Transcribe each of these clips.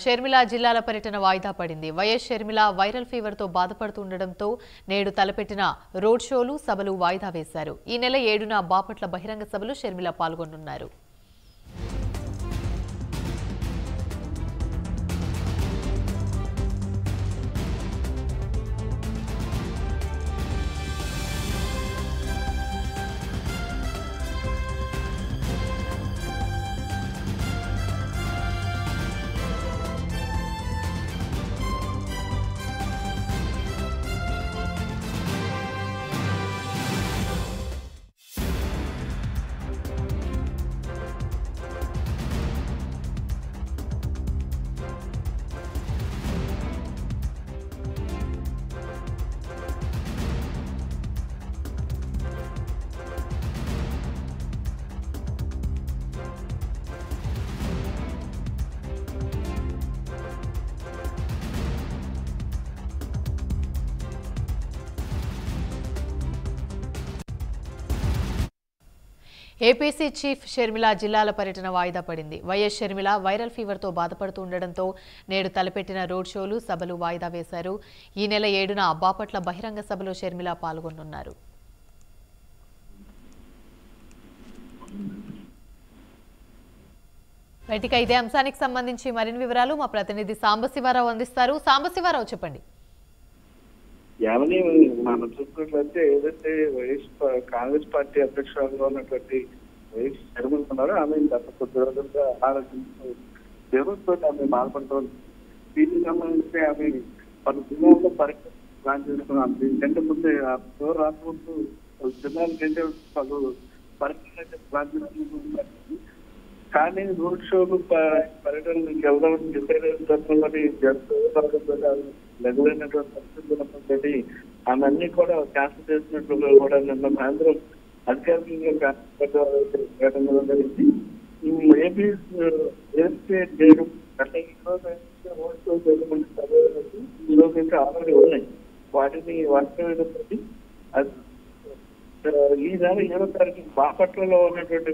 షర్మిల జిల్లాల పర్యటన వాయిదా పడింది. వైఎస్ షర్మిల వైరల్ ఫీవర్ తో బాధపడుతుండటంతో నేడు తలపెట్టిన రోడ్ షోలు, సభలు వాయిదా వేశారు. ఈ నెల 7న బాపట్ల బహిరంగ సభలో షర్మిల పాల్గొనున్నారు. ఏపీసీ చీఫ్ షర్మిల జిల్లాల పర్యటన వాయిదా పడింది. వైఎస్ షర్మిల వైరల్ ఫీవర్ తో బాధపడుతుండటంతో నేడు తలపెట్టిన రోడ్ షోలు, సభలు వాయిదా వేశారు. ఈ నెల 7న బాపట్ల బహిరంగ సభలో షర్మిల పాల్గొనున్నారు. రైట్గా ఇదే అంశానికి సంబంధించి మరిన్ని వివరాలు మా ప్రతినిధి సాంబశివరావు అందిస్తారు. సాంబశివరావు, చెప్పండి. యావని మనం చూసుకున్నట్లయితే ఏదైతే వైఎస్ కాంగ్రెస్ పార్టీ అధ్యక్షురాలుగా ఉన్నటువంటి వైఎస్ షర్మిల ఉన్నారో ఆమె గత కొద్ది రోజులుగా దేవుడితో ఆమె బాధపడుతుంది. దీనికి సంబంధించి ఆమె పలు జిల్లాల్లో పరీక్ష ప్లాన్ చేసుకున్నాం. దీనికంటే ముందే రాకముందు జిల్లాలకైతే పలు పరీక్షలు ప్లాన్ చేసుకుంటున్నారు. కానీ రోడ్ షోలు పర్యటనకు వెళ్దామని డిసైడ్ అయిన తరుణంలోని లఘువైనటువంటి పరిస్థితులు ఆమె అన్ని కూడా క్యాన్సిల్ చేసినట్లు కూడా నిన్న సాయంత్రం అధికారికంగా జరిగింది. ఏపీ చేయడం అంటే ఈరోజు అయితే ఆల్రెడీ ఉన్నాయి. వాటిని ఈ నెల 7వ తారీఖు బాపట్లలో ఉన్నటువంటి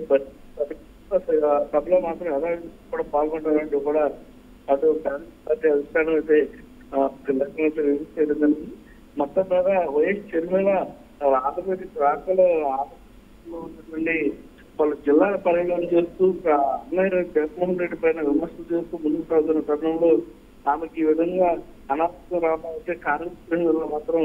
సభలో మాత్రం ఎలా కూడా పాల్గొంటారంటూ కూడా అటు కాంగ్రెస్ పార్టీ అధిష్టానం అయితే చేయడం. మొత్తం మీద వైఎస్ షర్మిల ఆంధ్రప్రదేశ్ రాకలో ఉన్నటువంటి వాళ్ళ జిల్లాల పర్యటన చేస్తూ అన్నయ్య జగన్మోహన్ రెడ్డి పైన విమర్శలు చేస్తూ ముందుకు సాగుతున్న తరుణంలో ఆమెకి ఈ విధంగా అనాథం రావడం అయితే కాంగ్రెస్ శ్రేణుల్లో మాత్రం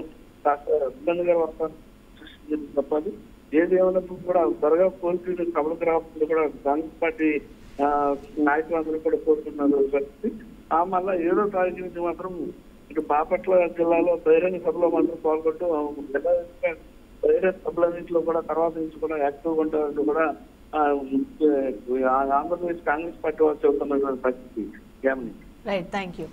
కాస్త ఇబ్బందిగా వస్తాను సృష్టించింది తప్పదు. ఏది ఏమైనప్పుడు కూడా త్వరగా కోల్పోయిన సభలకు రావడం కూడా కాంగ్రెస్ పార్టీ నాయకులందరూ కూడా కోరుతున్నారు. మళ్ళా 7వ తారీఖు నుంచి మాత్రం ఇటు బాపట్ల జిల్లాలో బహిరంగ సభలో మాత్రం పాల్గొంటూ బహిరంగ సభలన్నింటిలో కూడా తర్వాత నుంచి కూడా యాక్టివ్గా ఉంటారంటూ కూడా ఆంధ్రప్రదేశ్ కాంగ్రెస్ పార్టీ వాళ్ళు చెబుతున్నటువంటి పరిస్థితి. Right, thank you.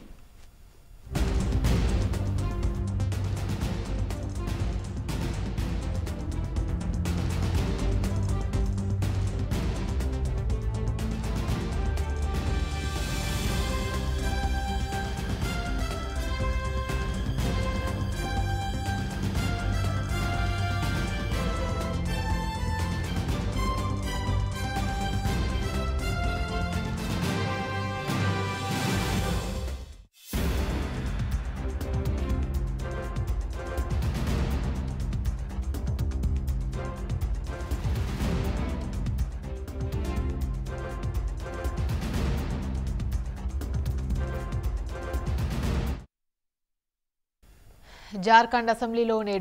జార్ఖండ్ అసెంబ్లీలో నేడు